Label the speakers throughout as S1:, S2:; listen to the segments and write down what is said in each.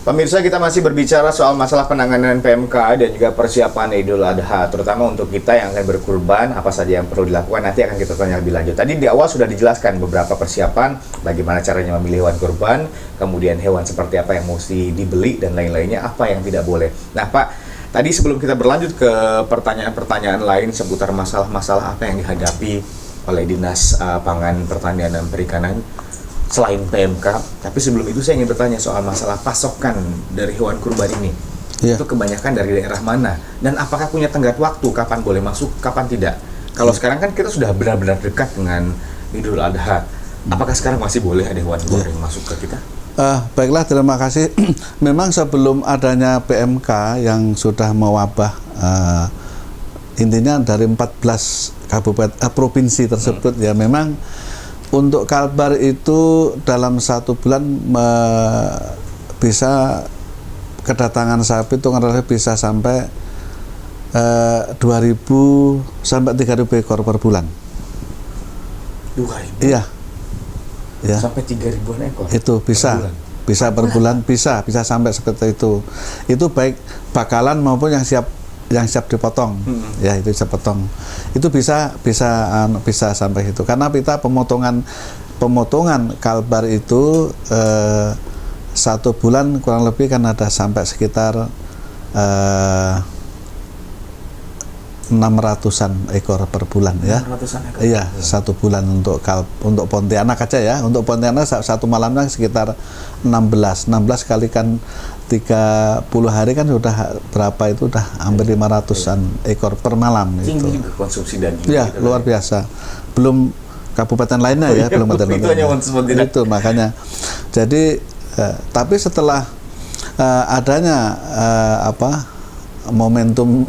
S1: Pemirsa, kita masih berbicara soal masalah penanganan PMK dan juga persiapan Idul Adha, terutama untuk kita yang akan berkurban, apa saja yang perlu dilakukan, nanti akan kita tanya lebih lanjut. Tadi di awal sudah dijelaskan beberapa persiapan, bagaimana caranya memilih hewan kurban, kemudian hewan seperti apa yang mesti dibeli, dan lain-lainnya, apa yang tidak boleh. Nah Pak, tadi sebelum kita berlanjut ke pertanyaan-pertanyaan lain seputar masalah-masalah apa yang dihadapi oleh Dinas Pangan, Pertanian, dan Perikanan, selain PMK, tapi sebelum itu saya ingin bertanya soal masalah pasokan dari hewan kurban ini. Itu kebanyakan dari daerah mana? Dan apakah punya tenggat waktu kapan boleh masuk, kapan tidak? Kalau sekarang kan kita sudah benar-benar dekat dengan Idul Adha. Apakah sekarang masih boleh ada hewan kurban yang masuk ke kita?
S2: Baiklah, terima kasih. Memang sebelum adanya PMK yang sudah mewabah, intinya dari 14 kabupaten provinsi tersebut, ya memang untuk Kalbar itu dalam 1 bulan bisa kedatangan sapi itu bisa sampai 2.000 sampai 3.000 ekor per bulan.
S1: 2.000?
S2: Iya. Ya.
S1: Sampai 3.000-an ekor?
S2: Itu bisa. Bisa per bulan, bisa sampai seperti itu. Itu baik bakalan maupun yang siap dipotong, ya itu siap potong. Itu bisa sampai itu. Karena kita pemotongan Kalbar itu 1 bulan kurang lebih kan ada sampai sekitar 600-an ekor per bulan, ya.
S1: 600-an ekor.
S2: Iya, 1 bulan untuk Pontianak aja, ya. Untuk Pontianak 1 malamnya sekitar 16 kali kan 30 hari kan sudah berapa itu, udah hampir 500-an ekor per malam.
S1: Tinggi
S2: gitu.
S1: juga konsumsi daging.
S2: Ya,
S1: gitu
S2: luar biasa. Belum kabupaten lainnya, ya, belum kabupaten. Itu makanya. Jadi tapi setelah adanya momentum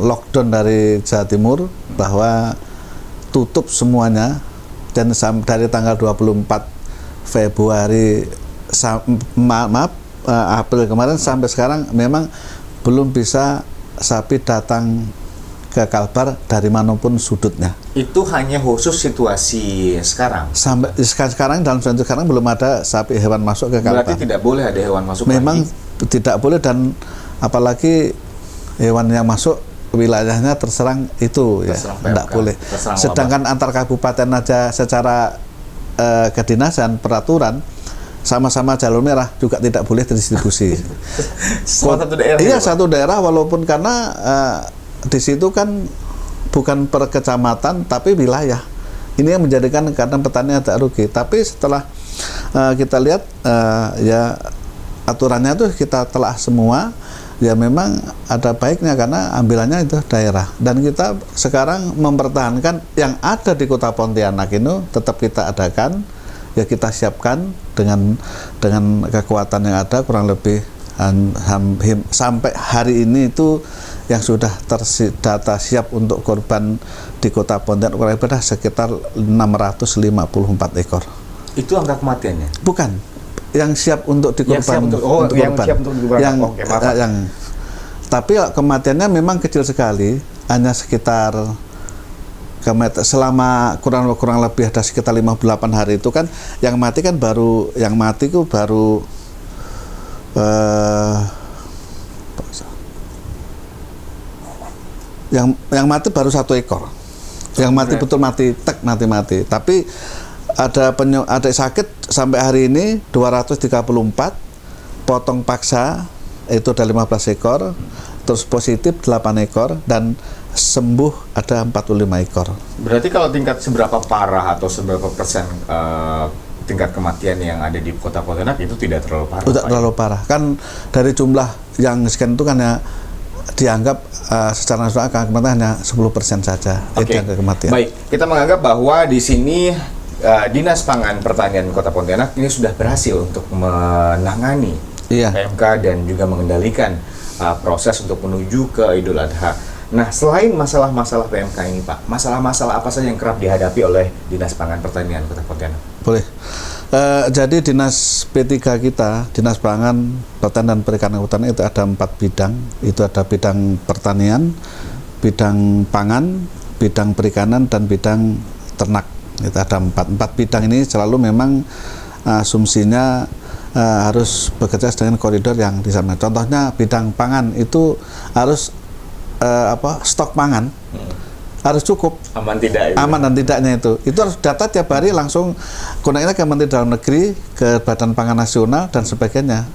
S2: lockdown dari Jawa Timur bahwa tutup semuanya, dan dari tanggal 24 Februari April kemarin sampai sekarang memang belum bisa sapi datang ke Kalbar dari manapun sudutnya.
S1: Itu hanya khusus situasi sekarang?
S2: Sampai sekarang, dalam situasi sekarang belum ada sapi hewan masuk ke Kalbar.
S1: Berarti tidak boleh ada hewan masuk
S2: memang
S1: lagi?
S2: Tidak boleh, dan apalagi hewan yang masuk wilayahnya terserang itu,
S1: terserang
S2: ya tidak boleh. Sedangkan antar kabupaten aja secara kedinasan peraturan sama-sama jalur merah juga tidak boleh terdistribusi.
S1: Satu daerah?
S2: Iya, satu daerah, walaupun karena di situ kan bukan per kecamatan tapi wilayah. Ini yang menjadikan kadang petani agak rugi. Tapi setelah kita lihat ya aturannya itu kita telah semua, ya memang ada baiknya karena ambilannya itu daerah. Dan kita sekarang mempertahankan yang ada di Kota Pontianak ini tetap kita adakan, ya kita siapkan dengan kekuatan yang ada, kurang lebih sampai hari ini itu yang sudah terdata siap untuk korban di Kota Pontianak kurang lebih sekitar 654 ekor.
S1: Itu angka kematiannya?
S2: Bukan, yang siap untuk dikorban. Tapi kematiannya memang kecil sekali, hanya sekitar selama kurang lebih ada sekitar 58 hari itu kan yang mati itu baru yang mati baru 1 ekor. Yang mati betul mati, mati. Tapi ada sakit sampai hari ini 234, potong paksa itu ada 15 ekor, terus positif 8 ekor, dan sembuh ada 45 ekor.
S1: Berarti kalau tingkat seberapa parah atau seberapa persen tingkat kematian yang ada di Kota Pontianak itu tidak terlalu parah?
S2: Tidak terlalu parah. Kan dari jumlah yang sekian itu kan ya dianggap secara nasional kematian hanya 10% saja. Itu yang kematian.
S1: Baik, kita menganggap bahwa di sini Dinas Pangan Pertanian Kota Pontianak ini sudah berhasil untuk menangani PMK dan juga mengendalikan proses untuk menuju ke Idul Adha. Nah, selain masalah-masalah PMK ini, Pak, masalah-masalah apa saja yang kerap dihadapi oleh Dinas Pangan Pertanian Kota Pontianak?
S2: Boleh. Jadi Dinas P3 kita, Dinas Pangan Pertanian dan Perikanan Kehutanan itu ada 4 bidang. Itu ada bidang pertanian, bidang pangan, bidang perikanan, dan bidang ternak. Itu ada 4 bidang ini selalu memang asumsinya harus bekerja dengan koridor yang disampaikan. Contohnya bidang pangan itu harus stok pangan harus cukup,
S1: aman tidak
S2: aman dan tidaknya itu harus data tiap hari langsung koneknya ke Menteri Dalam Negeri, ke Badan Pangan Nasional dan sebagainya.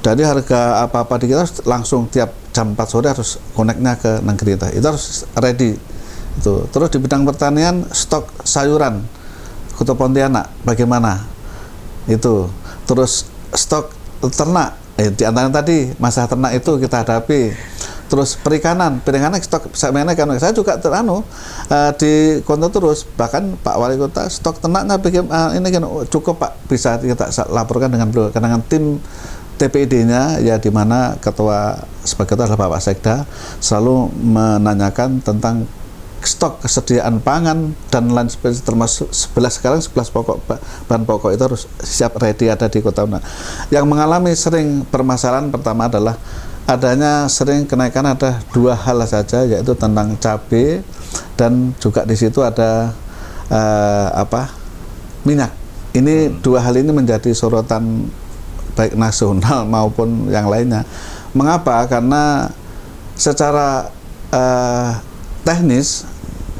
S2: Dari harga apa-apa di kita langsung tiap jam 4 sore harus koneknya ke negeri itu harus ready itu. Terus di bidang pertanian, stok sayuran Kota Pontianak bagaimana itu. Terus stok ternak, di antara tadi masalah ternak itu kita hadapi. Terus perikanan stok saya juga di konten terus, bahkan Pak Wali Kota stok ternaknya ini kan cukup Pak, bisa kita laporkan dengan beliau, karena tim TPID-nya ya, di mana sebagai ketua adalah Bapak Sekda, selalu menanyakan tentang stok kesediaan pangan dan lain sebagainya, termasuk 11 bahan pokok itu harus siap ready ada di Kota. Yang mengalami sering permasalahan pertama adalah adanya sering kenaikan ada 2 hal saja, yaitu tentang cabai dan juga di situ ada minyak. Ini 2 hal ini menjadi sorotan baik nasional maupun yang lainnya. Mengapa? Karena secara teknis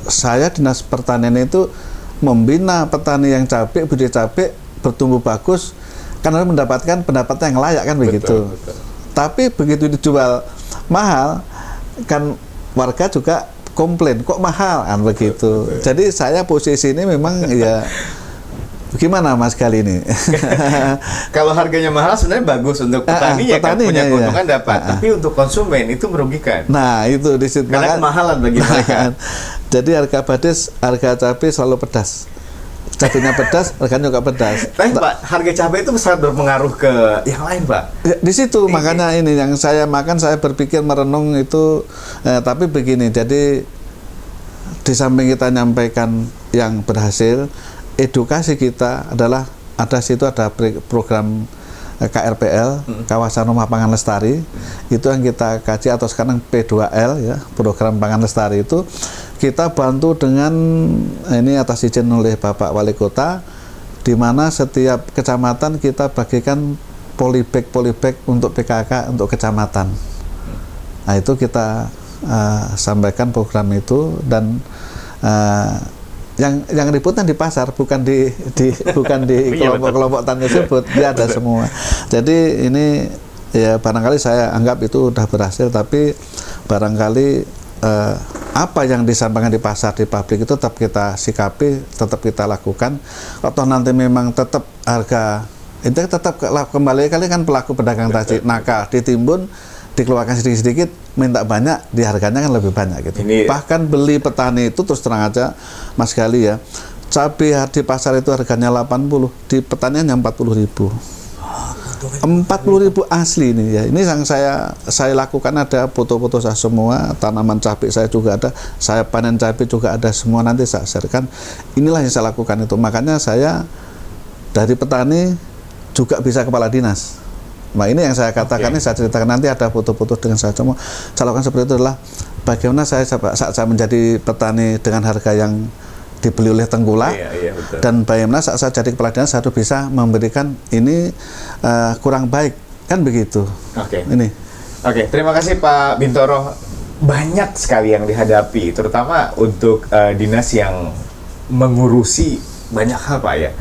S2: saya Dinas Pertanian itu membina petani yang cabai, budidaya cabai bertumbuh bagus karena mendapatkan pendapatan yang layak kan begitu. Betul. Tapi begitu dijual mahal, kan warga juga komplain, kok mahal kan begitu. Betul. Jadi saya posisi ini memang ya gimana Mas kali ini?
S1: Kalau harganya mahal sebenarnya bagus untuk petani ya kan, punya keuntungan dapat. Tapi untuk konsumen itu merugikan.
S2: Nah itu di situ.
S1: Karena kemahalan bagi mereka.
S2: Jadi harga cabai selalu pedas. Cabainya pedas, harganya juga pedas.
S1: Tapi Pak, harga cabai itu sangat berpengaruh ke yang lain Pak.
S2: Ya, di situ makanya ini yang saya makan, saya berpikir merenung itu. Tapi begini, jadi di samping kita nyampaikan yang berhasil, edukasi kita adalah ada program KRPL, Kawasan Rumah Pangan Lestari, itu yang kita kaji, atau sekarang P2L ya, program pangan lestari itu kita bantu dengan ini atas izin oleh Bapak Wali Kota, di mana setiap kecamatan kita bagikan polybag untuk PKK untuk kecamatan. Nah itu kita sampaikan program itu, dan yang ributnya di pasar, bukan di kelompok-kelompok tani tersebut, dia ada semua. Jadi ini ya barangkali saya anggap itu udah berhasil, tapi barangkali apa yang disampaikan di pasar, di publik itu tetap kita sikapi, tetap kita lakukan. Atau nanti memang tetap harga itu tetap kembali kali kan pelaku pedagang tadi nakal, ditimbun, dikeluarkan sedikit-sedikit, minta banyak, di harganya kan lebih banyak gitu. Bahkan beli petani itu terus terang aja Mas Gali ya, cabai di pasar itu harganya 80, di petanian yang 40.000. 40.000 asli ini ya. Ini yang saya lakukan, ada foto-foto saya semua, tanaman cabai saya juga ada, saya panen cabai juga ada semua, nanti saya sharekan. Inilah yang saya lakukan itu. Makanya saya dari petani juga bisa kepala dinas. Nah ini yang saya katakan, ini saya ceritakan, nanti ada foto-foto dengan saya semua. Saya lakukan seperti itu adalah bagaimana saat saya menjadi petani dengan harga yang dibeli oleh tengkulak, dan bagaimana saat saya jadi kepala dinas saya bisa memberikan ini kurang baik, kan begitu.
S1: Oke, terima kasih Pak Bintoro. Banyak sekali yang dihadapi, terutama untuk dinas yang mengurusi banyak hal Pak ya,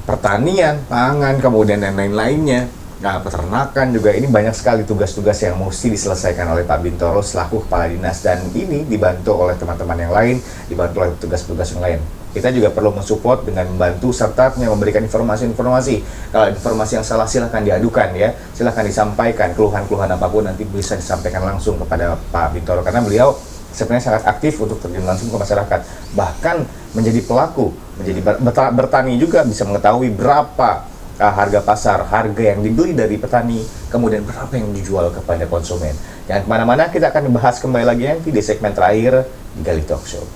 S1: pertanian, pangan, kemudian dan lain-lainnya. Nah, peternakan juga, ini banyak sekali tugas-tugas yang mesti diselesaikan oleh Pak Bintoro selaku kepala dinas, dan ini dibantu oleh teman-teman yang lain, dibantu oleh tugas-tugas yang lain. Kita juga perlu mensupport dengan membantu serta memberikan informasi-informasi. Kalau informasi yang salah silahkan diadukan ya, silahkan disampaikan, keluhan-keluhan apapun nanti bisa disampaikan langsung kepada Pak Bintoro, karena beliau sebenarnya sangat aktif untuk terjun langsung ke masyarakat, bahkan menjadi pelaku, menjadi bertani juga, bisa mengetahui berapa harga pasar, harga yang dibeli dari petani, kemudian berapa yang dijual kepada konsumen. Jangan kemana-mana, kita akan bahas kembali lagi nanti di segmen terakhir di Gali Talk Show.